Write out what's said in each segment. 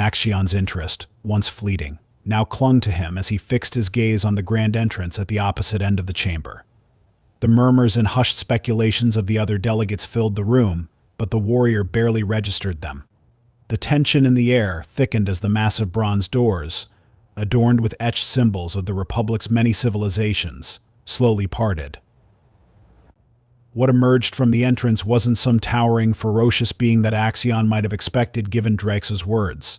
Axion's interest, once fleeting, now clung to him as he fixed his gaze on the grand entrance at the opposite end of the chamber. The murmurs and hushed speculations of the other delegates filled the room, but the warrior barely registered them. The tension in the air thickened as the massive bronze doors, adorned with etched symbols of the Republic's many civilizations, slowly parted. What emerged from the entrance wasn't some towering, ferocious being that Axion might have expected given Drex's words.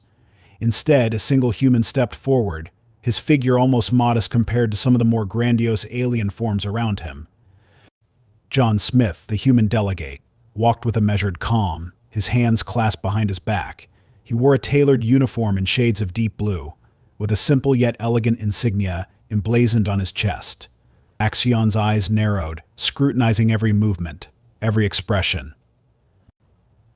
Instead, a single human stepped forward, his figure almost modest compared to some of the more grandiose alien forms around him. John Smith, the human delegate, walked with a measured calm, his hands clasped behind his back. He wore a tailored uniform in shades of deep blue, with a simple yet elegant insignia emblazoned on his chest. Axion's eyes narrowed, scrutinizing every movement, every expression.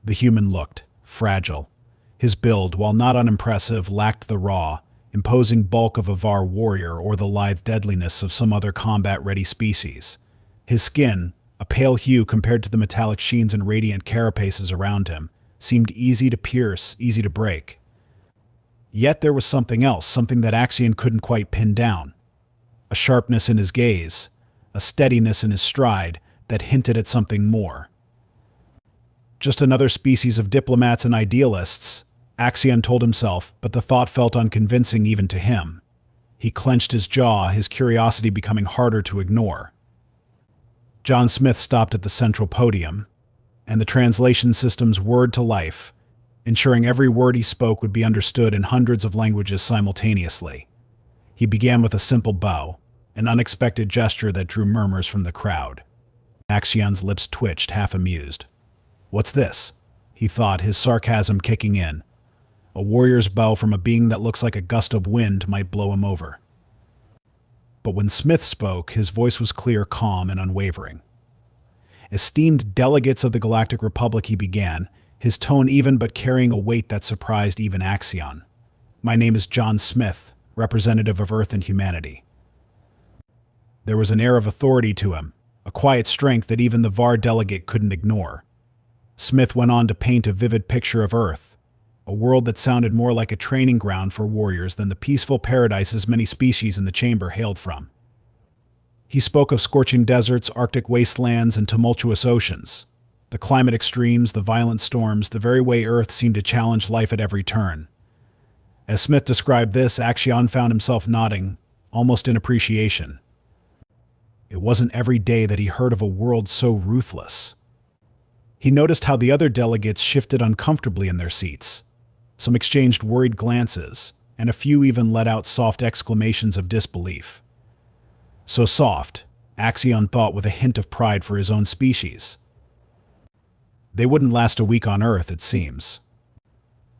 The human looked fragile. His build, while not unimpressive, lacked the raw, imposing bulk of a Var warrior or the lithe deadliness of some other combat-ready species. His skin, a pale hue compared to the metallic sheens and radiant carapaces around him, seemed easy to pierce, easy to break. Yet there was something else, something that Axion couldn't quite pin down. A sharpness in his gaze, a steadiness in his stride that hinted at something more. Just another species of diplomats and idealists, Axion told himself, but the thought felt unconvincing even to him. He clenched his jaw, his curiosity becoming harder to ignore. John Smith stopped at the central podium, and the translation system's whirred to life, ensuring every word he spoke would be understood in hundreds of languages simultaneously. He began with a simple bow, an unexpected gesture that drew murmurs from the crowd. Axion's lips twitched, half amused. "What's this?" he thought, his sarcasm kicking in. A warrior's bow from a being that looks like a gust of wind might blow him over. But when Smith spoke, his voice was clear, calm, and unwavering. "Esteemed delegates of the Galactic Republic," he began, his tone even but carrying a weight that surprised even Axion. "My name is John Smith, representative of Earth and humanity." There was an air of authority to him, a quiet strength that even the Var delegate couldn't ignore. Smith went on to paint a vivid picture of Earth, a world that sounded more like a training ground for warriors than the peaceful paradises many species in the chamber hailed from. He spoke of scorching deserts, Arctic wastelands, and tumultuous oceans. The climate extremes, the violent storms, the very way Earth seemed to challenge life at every turn. As Smith described this, Axion found himself nodding, almost in appreciation. It wasn't every day that he heard of a world so ruthless. He noticed how the other delegates shifted uncomfortably in their seats. Some exchanged worried glances, and a few even let out soft exclamations of disbelief. So soft, Axion thought with a hint of pride for his own species. They wouldn't last a week on Earth, it seems.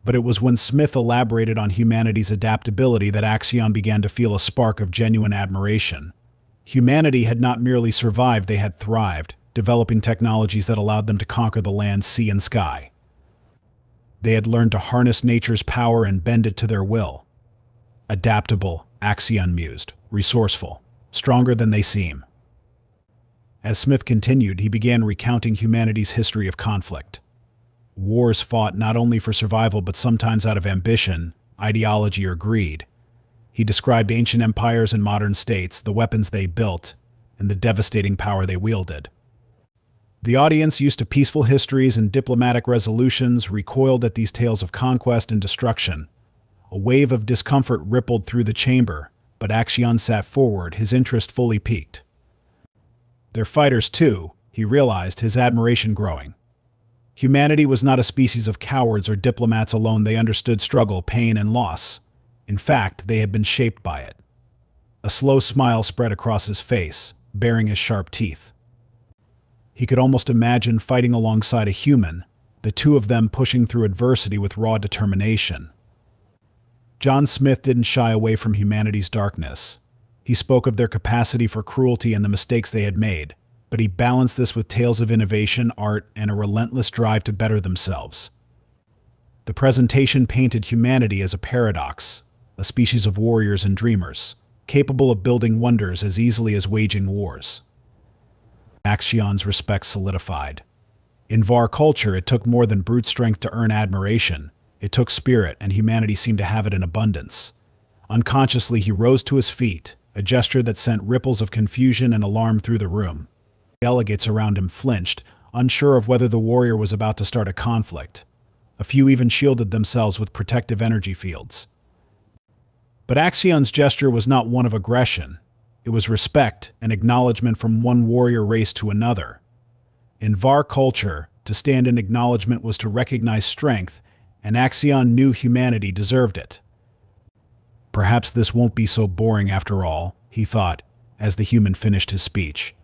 But it was when Smith elaborated on humanity's adaptability that Axion began to feel a spark of genuine admiration. Humanity had not merely survived, they had thrived, developing technologies that allowed them to conquer the land, sea, and sky. They had learned to harness nature's power and bend it to their will. Adaptable, Axion mused, resourceful, stronger than they seem. As Smith continued, he began recounting humanity's history of conflict. Wars fought not only for survival but sometimes out of ambition, ideology, or greed. He described ancient empires and modern states, the weapons they built, and the devastating power they wielded. The audience, used to peaceful histories and diplomatic resolutions, recoiled at these tales of conquest and destruction. A wave of discomfort rippled through the chamber, but Axion sat forward, his interest fully piqued. They're fighters too, he realized, his admiration growing. Humanity was not a species of cowards or diplomats alone. They understood struggle, pain, and loss. In fact, they had been shaped by it. A slow smile spread across his face, baring his sharp teeth. He could almost imagine fighting alongside a human, the two of them pushing through adversity with raw determination. John Smith didn't shy away from humanity's darkness. He spoke of their capacity for cruelty and the mistakes they had made, but he balanced this with tales of innovation, art, and a relentless drive to better themselves. The presentation painted humanity as a paradox, a species of warriors and dreamers, capable of building wonders as easily as waging wars. Axion's respect solidified. In Var culture, it took more than brute strength to earn admiration. It took spirit, and humanity seemed to have it in abundance. Unconsciously, he rose to his feet, a gesture that sent ripples of confusion and alarm through the room. Delegates around him flinched, unsure of whether the warrior was about to start a conflict. A few even shielded themselves with protective energy fields. But Axion's gesture was not one of aggression. It was respect and acknowledgement from one warrior race to another. In Var culture, to stand in acknowledgement was to recognize strength, and Axion knew humanity deserved it. Perhaps this won't be so boring after all, he thought, as the human finished his speech.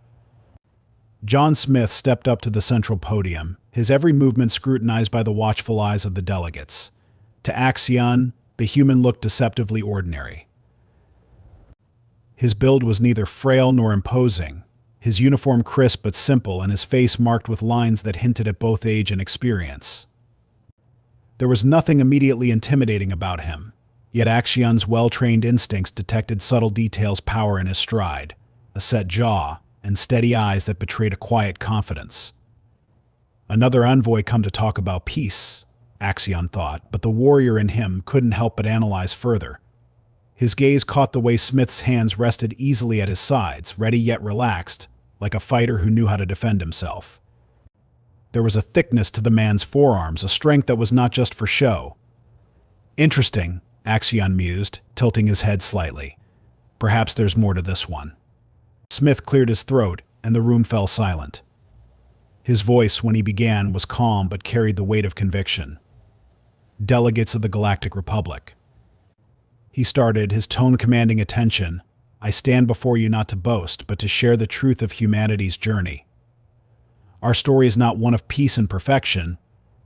John Smith stepped up to the central podium, his every movement scrutinized by the watchful eyes of the delegates. To Axion, the human looked deceptively ordinary. His build was neither frail nor imposing, his uniform crisp but simple, and his face marked with lines that hinted at both age and experience. There was nothing immediately intimidating about him, yet Axion's well-trained instincts detected subtle details: power in his stride, a set jaw, and steady eyes that betrayed a quiet confidence. Another envoy come to talk about peace, Axion thought, but the warrior in him couldn't help but analyze further. His gaze caught the way Smith's hands rested easily at his sides, ready yet relaxed, like a fighter who knew how to defend himself. There was a thickness to the man's forearms, a strength that was not just for show. Interesting, Axion mused, tilting his head slightly. Perhaps there's more to this one. Smith cleared his throat, and the room fell silent. His voice, when he began, was calm but carried the weight of conviction. Delegates of the Galactic Republic. He started, his tone commanding attention. I stand before you not to boast, but to share the truth of humanity's journey. Our story is not one of peace and perfection,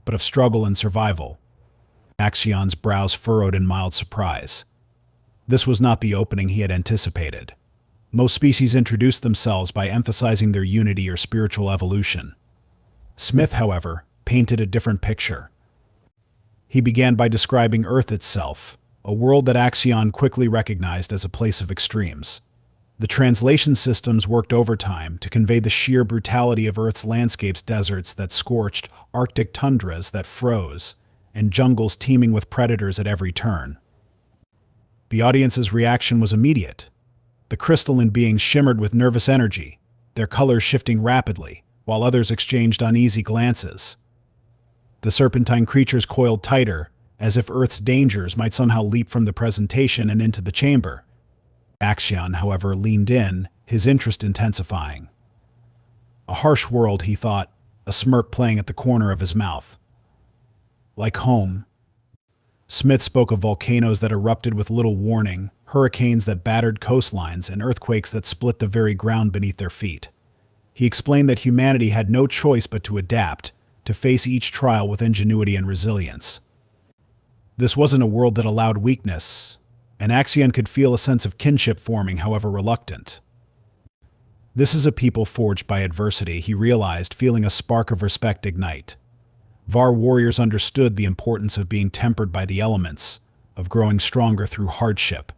but of struggle and survival. Axion's brows furrowed in mild surprise. This was not the opening he had anticipated. Most species introduce themselves by emphasizing their unity or spiritual evolution. Smith, however, painted a different picture. He began by describing Earth itself, a world that Axion quickly recognized as a place of extremes. The translation systems worked overtime to convey the sheer brutality of Earth's landscapes: deserts that scorched, Arctic tundras that froze, and jungles teeming with predators at every turn. The audience's reaction was immediate. The crystalline beings shimmered with nervous energy, their colors shifting rapidly, while others exchanged uneasy glances. The serpentine creatures coiled tighter, as if Earth's dangers might somehow leap from the presentation and into the chamber. Axion, however, leaned in, his interest intensifying. A harsh world, he thought, a smirk playing at the corner of his mouth. Like home. Smith spoke of volcanoes that erupted with little warning, hurricanes that battered coastlines, and earthquakes that split the very ground beneath their feet. He explained that humanity had no choice but to adapt, to face each trial with ingenuity and resilience. This wasn't a world that allowed weakness, and Axion could feel a sense of kinship forming, however reluctant. This is a people forged by adversity, he realized, feeling a spark of respect ignite. Var warriors understood the importance of being tempered by the elements, of growing stronger through hardship.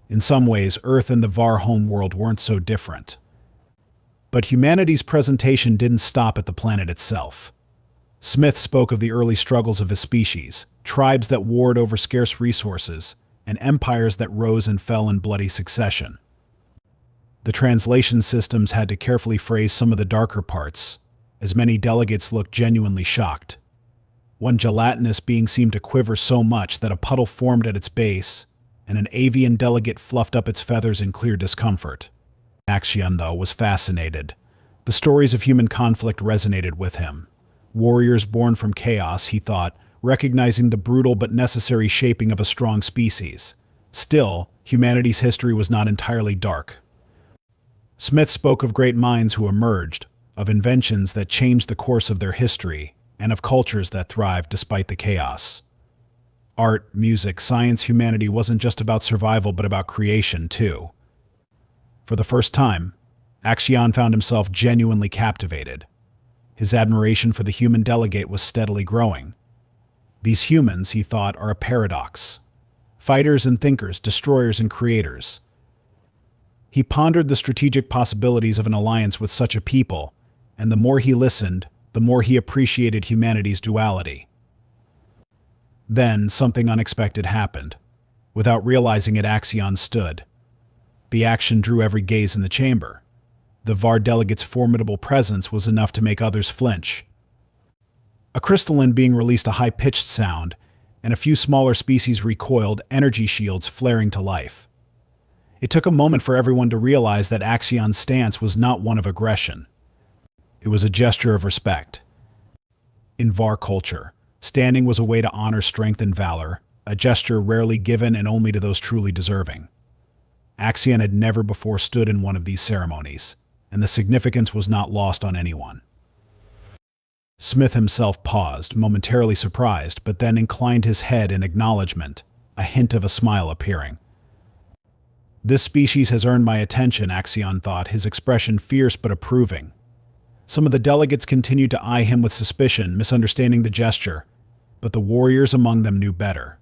In some ways, Earth and the Var homeworld weren't so different. But humanity's presentation didn't stop at the planet itself. Smith spoke of the early struggles of his species, tribes that warred over scarce resources, and empires that rose and fell in bloody succession. The translation systems had to carefully phrase some of the darker parts, as many delegates looked genuinely shocked. One gelatinous being seemed to quiver so much that a puddle formed at its base, and an avian delegate fluffed up its feathers in clear discomfort. Axion, though, was fascinated. The stories of human conflict resonated with him. Warriors born from chaos, he thought, recognizing the brutal but necessary shaping of a strong species. Still, humanity's history was not entirely dark. Smith spoke of great minds who emerged, of inventions that changed the course of their history, and of cultures that thrived despite the chaos. Art, music, science, humanity wasn't just about survival but about creation, too. For the first time, Axion found himself genuinely captivated. His admiration for the human delegate was steadily growing. These humans, he thought, are a paradox. Fighters and thinkers, destroyers and creators. He pondered the strategic possibilities of an alliance with such a people, and the more he listened, the more he appreciated humanity's duality. Then, something unexpected happened. Without realizing it, Axion stood. The action drew every gaze in the chamber. The VAR delegate's formidable presence was enough to make others flinch. A crystalline being released a high-pitched sound, and a few smaller species recoiled, energy shields flaring to life. It took a moment for everyone to realize that Axion's stance was not one of aggression. It was a gesture of respect. In VAR culture, standing was a way to honor strength and valor, a gesture rarely given and only to those truly deserving. Axion had never before stood in one of these ceremonies, and the significance was not lost on anyone. Smith himself paused, momentarily surprised, but then inclined his head in acknowledgement, a hint of a smile appearing. This species has earned my attention, Axion thought, his expression fierce but approving. Some of the delegates continued to eye him with suspicion, misunderstanding the gesture, but the warriors among them knew better.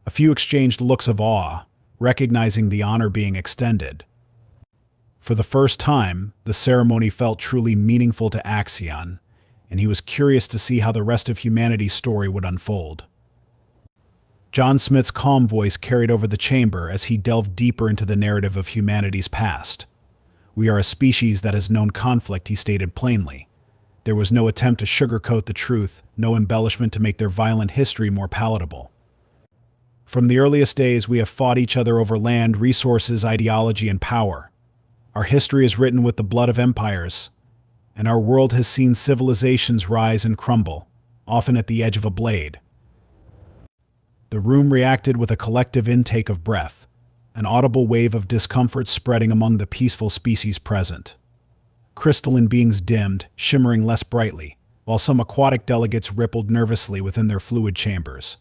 A few exchanged looks of awe, recognizing the honor being extended. For the first time, the ceremony felt truly meaningful to Axion, and he was curious to see how the rest of humanity's story would unfold. John Smith's calm voice carried over the chamber as he delved deeper into the narrative of humanity's past. We are a species that has known conflict, he stated plainly. There was no attempt to sugarcoat the truth, no embellishment to make their violent history more palatable. From the earliest days, we have fought each other over land, resources, ideology, and power. Our history is written with the blood of empires, and our world has seen civilizations rise and crumble, often at the edge of a blade. The room reacted with a collective intake of breath, an audible wave of discomfort spreading among the peaceful species present. Crystalline beings dimmed, shimmering less brightly, while some aquatic delegates rippled nervously within their fluid chambers.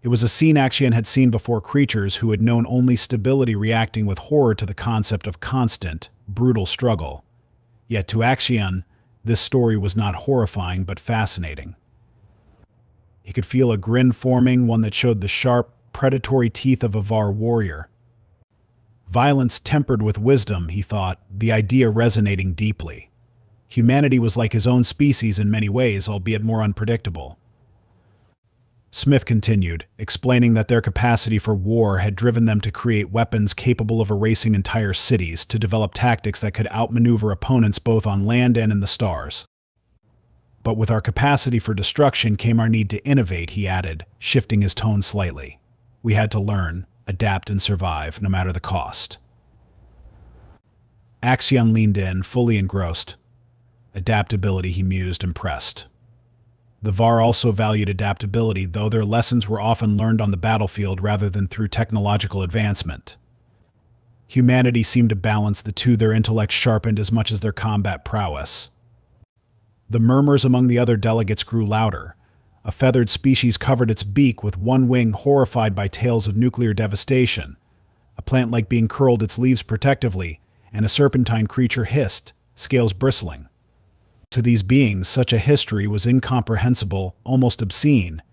It was a scene Axion had seen before, creatures who had known only stability reacting with horror to the concept of constant, brutal struggle. Yet to Axion, this story was not horrifying but fascinating. He could feel a grin forming, one that showed the sharp, predatory teeth of a VAR warrior. Violence tempered with wisdom, he thought, the idea resonating deeply. Humanity was like his own species in many ways, albeit more unpredictable. Smith continued, explaining that their capacity for war had driven them to create weapons capable of erasing entire cities, to develop tactics that could outmaneuver opponents both on land and in the stars. But with our capacity for destruction came our need to innovate, he added, shifting his tone slightly. We had to learn, adapt, and survive, no matter the cost. Axion leaned in, fully engrossed. Adaptability, he mused, impressed. The VAR also valued adaptability, though their lessons were often learned on the battlefield rather than through technological advancement. Humanity seemed to balance the two, their intellect sharpened as much as their combat prowess. The murmurs among the other delegates grew louder. A feathered species covered its beak with one wing, horrified by tales of nuclear devastation. A plant-like being curled its leaves protectively, and a serpentine creature hissed, scales bristling. To these beings, such a history was incomprehensible, almost obscene.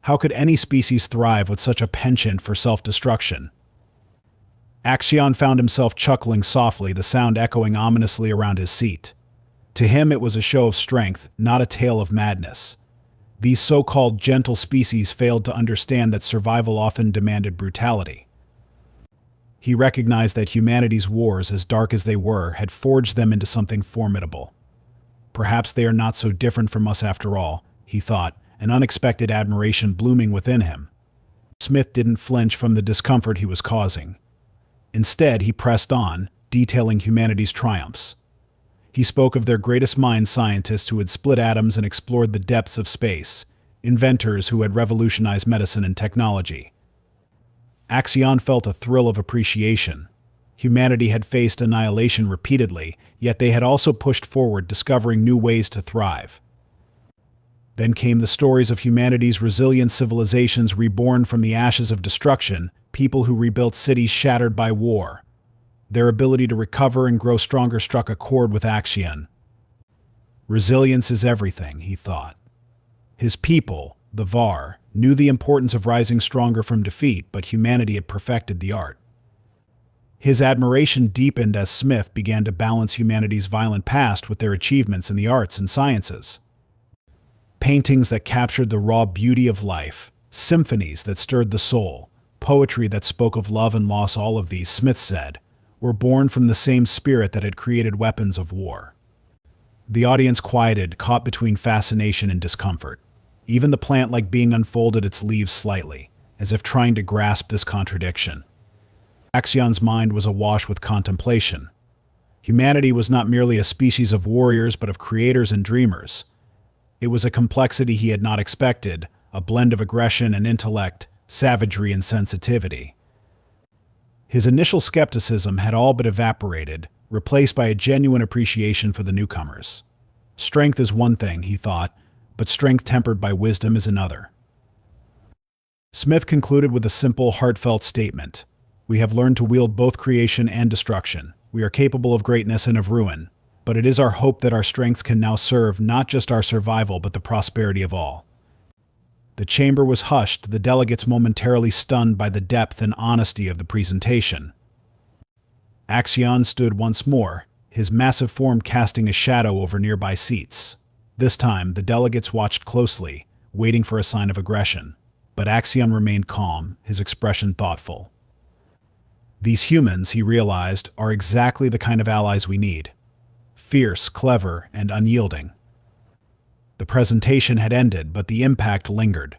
How could any species thrive with such a penchant for self-destruction? Axion found himself chuckling softly, the sound echoing ominously around his seat. To him it was a show of strength, not a tale of madness. These so-called gentle species failed to understand that survival often demanded brutality. He recognized that humanity's wars, as dark as they were, had forged them into something formidable. Perhaps they are not so different from us after all, he thought, an unexpected admiration blooming within him. Smith didn't flinch from the discomfort he was causing. Instead, he pressed on, detailing humanity's triumphs. He spoke of their greatest minds, scientists who had split atoms and explored the depths of space, inventors who had revolutionized medicine and technology. Axion felt a thrill of appreciation. Humanity had faced annihilation repeatedly, yet they had also pushed forward, discovering new ways to thrive. Then came the stories of humanity's resilient civilizations reborn from the ashes of destruction, people who rebuilt cities shattered by war. Their ability to recover and grow stronger struck a chord with Axion. Resilience is everything, he thought. His people, the VAR, knew the importance of rising stronger from defeat, but humanity had perfected the art. His admiration deepened as Smith began to balance humanity's violent past with their achievements in the arts and sciences. Paintings that captured the raw beauty of life, symphonies that stirred the soul, poetry that spoke of love and loss, all of these, Smith said, were born from the same spirit that had created weapons of war. The audience quieted, caught between fascination and discomfort. Even the plant-like being unfolded its leaves slightly, as if trying to grasp this contradiction. Axion's mind was awash with contemplation. Humanity was not merely a species of warriors, but of creators and dreamers. It was a complexity he had not expected, a blend of aggression and intellect, savagery and sensitivity. His initial skepticism had all but evaporated, replaced by a genuine appreciation for the newcomers. Strength is one thing, he thought, but strength tempered by wisdom is another. Smith concluded with a simple, heartfelt statement. We have learned to wield both creation and destruction. We are capable of greatness and of ruin, but it is our hope that our strengths can now serve not just our survival but the prosperity of all. The chamber was hushed, the delegates momentarily stunned by the depth and honesty of the presentation. Axion stood once more, his massive form casting a shadow over nearby seats. This time, the delegates watched closely, waiting for a sign of aggression. But Axion remained calm, his expression thoughtful. These humans, he realized, are exactly the kind of allies we need. Fierce, clever, and unyielding. The presentation had ended, but the impact lingered.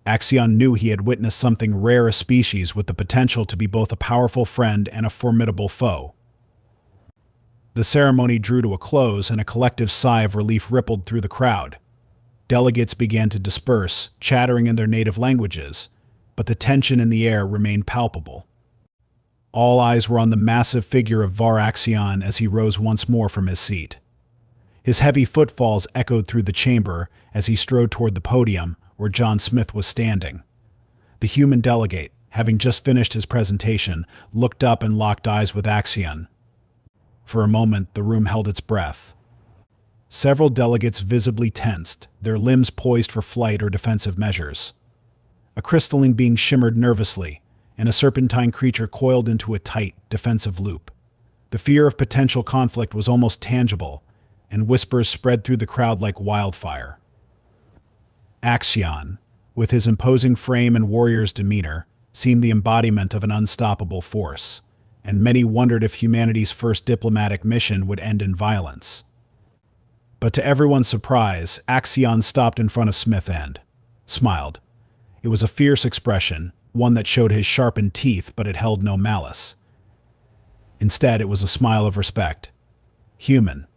Axion knew he had witnessed something rare, a species with the potential to be both a powerful friend and a formidable foe. The ceremony drew to a close, and a collective sigh of relief rippled through the crowd. Delegates began to disperse, chattering in their native languages, but the tension in the air remained palpable. All eyes were on the massive figure of Var Axion as he rose once more from his seat. His heavy footfalls echoed through the chamber as he strode toward the podium where John Smith was standing. The human delegate, having just finished his presentation, looked up and locked eyes with Axion. For a moment, the room held its breath. Several delegates visibly tensed, their limbs poised for flight or defensive measures. A crystalline being shimmered nervously, and a serpentine creature coiled into a tight, defensive loop. The fear of potential conflict was almost tangible, and whispers spread through the crowd like wildfire. Axion, with his imposing frame and warrior's demeanor, seemed the embodiment of an unstoppable force, and many wondered if humanity's first diplomatic mission would end in violence. But to everyone's surprise, Axion stopped in front of Smith and smiled. It was a fierce expression, one that showed his sharpened teeth, but it held no malice. Instead, it was a smile of respect. "Human,"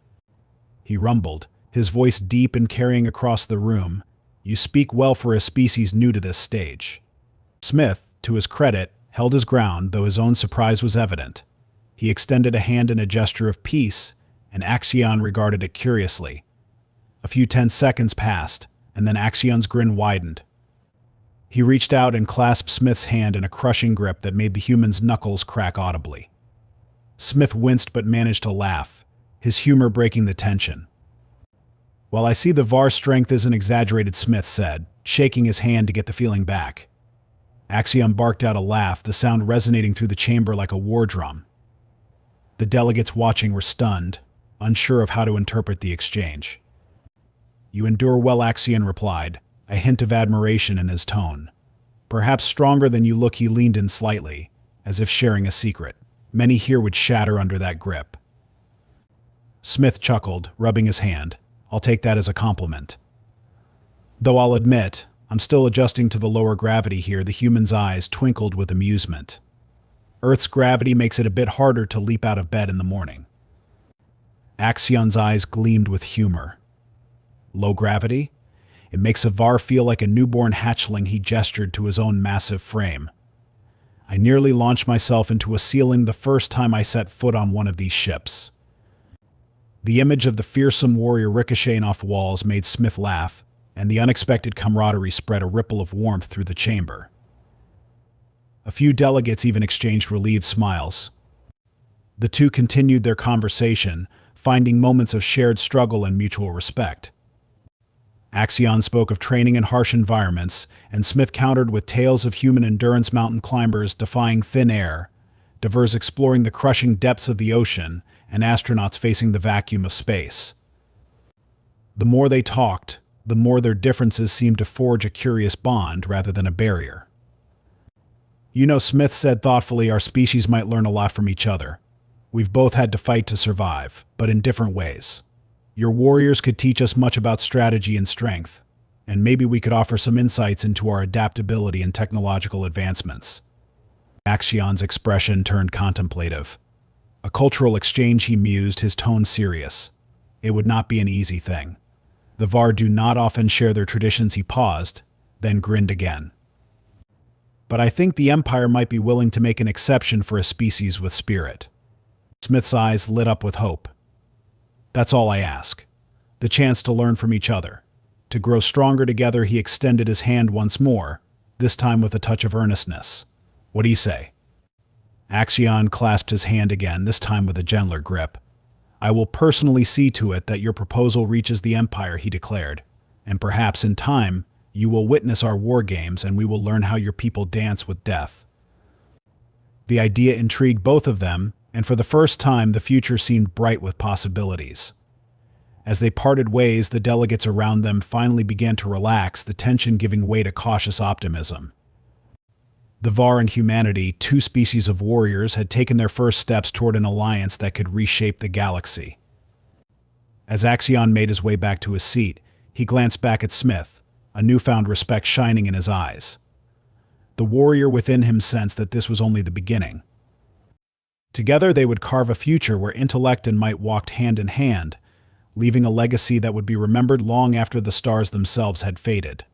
he rumbled, his voice deep and carrying across the room. "You speak well for a species new to this stage." Smith, to his credit, held his ground, though his own surprise was evident. He extended a hand in a gesture of peace, and Axion regarded it curiously. A few tense seconds passed, and then Axion's grin widened. He reached out and clasped Smith's hand in a crushing grip that made the human's knuckles crack audibly. Smith winced but managed to laugh, his humor breaking the tension. "Well, I see the Var's strength isn't exaggerated," Smith said, shaking his hand to get the feeling back. Axion barked out a laugh, the sound resonating through the chamber like a war drum. The delegates watching were stunned, unsure of how to interpret the exchange. "You endure well," Axion replied, a hint of admiration in his tone. "Perhaps stronger than you look." He leaned in slightly, as if sharing a secret. "Many here would shatter under that grip." Smith chuckled, rubbing his hand. "I'll take that as a compliment. Though I'll admit, I'm still adjusting to the lower gravity here." The human's eyes twinkled with amusement. "Earth's gravity makes it a bit harder to leap out of bed in the morning." Axion's eyes gleamed with humor. "Low gravity? It makes a Var feel like a newborn hatchling." He gestured to his own massive frame. "I nearly launched myself into a ceiling the first time I set foot on one of these ships." The image of the fearsome warrior ricocheting off walls made Smith laugh, and the unexpected camaraderie spread a ripple of warmth through the chamber. A few delegates even exchanged relieved smiles. The two continued their conversation, finding moments of shared struggle and mutual respect. Axion spoke of training in harsh environments, and Smith countered with tales of human endurance, mountain climbers defying thin air, divers exploring the crushing depths of the ocean, and astronauts facing the vacuum of space. The more they talked, the more their differences seemed to forge a curious bond rather than a barrier. You know, Smith said thoughtfully, our species might learn a lot from each other. We've both had to fight to survive, but in different ways. Your warriors could teach us much about strategy and strength, and maybe we could offer some insights into our adaptability and technological advancements. Axion's expression turned contemplative. A cultural exchange, he mused, his tone serious. It would not be an easy thing. The Var do not often share their traditions. He paused, then grinned again. But I think the Empire might be willing to make an exception for a species with spirit. Smith's eyes lit up with hope. That's all I ask. The chance to learn from each other. To grow stronger together. He extended his hand once more, this time with a touch of earnestness. What do you say? Axion clasped his hand again, this time with a gentler grip. I will personally see to it that your proposal reaches the Empire, he declared. And perhaps in time, you will witness our war games and we will learn how your people dance with death. The idea intrigued both of them, and for the first time the future seemed bright with possibilities. As they parted ways, the delegates around them finally began to relax, the tension giving way to cautious optimism. The Var and humanity, two species of warriors, had taken their first steps toward an alliance that could reshape the galaxy. As Axion made his way back to his seat, he glanced back at Smith, a newfound respect shining in his eyes. The warrior within him sensed that this was only the beginning. Together they would carve a future where intellect and might walked hand in hand, leaving a legacy that would be remembered long after the stars themselves had faded.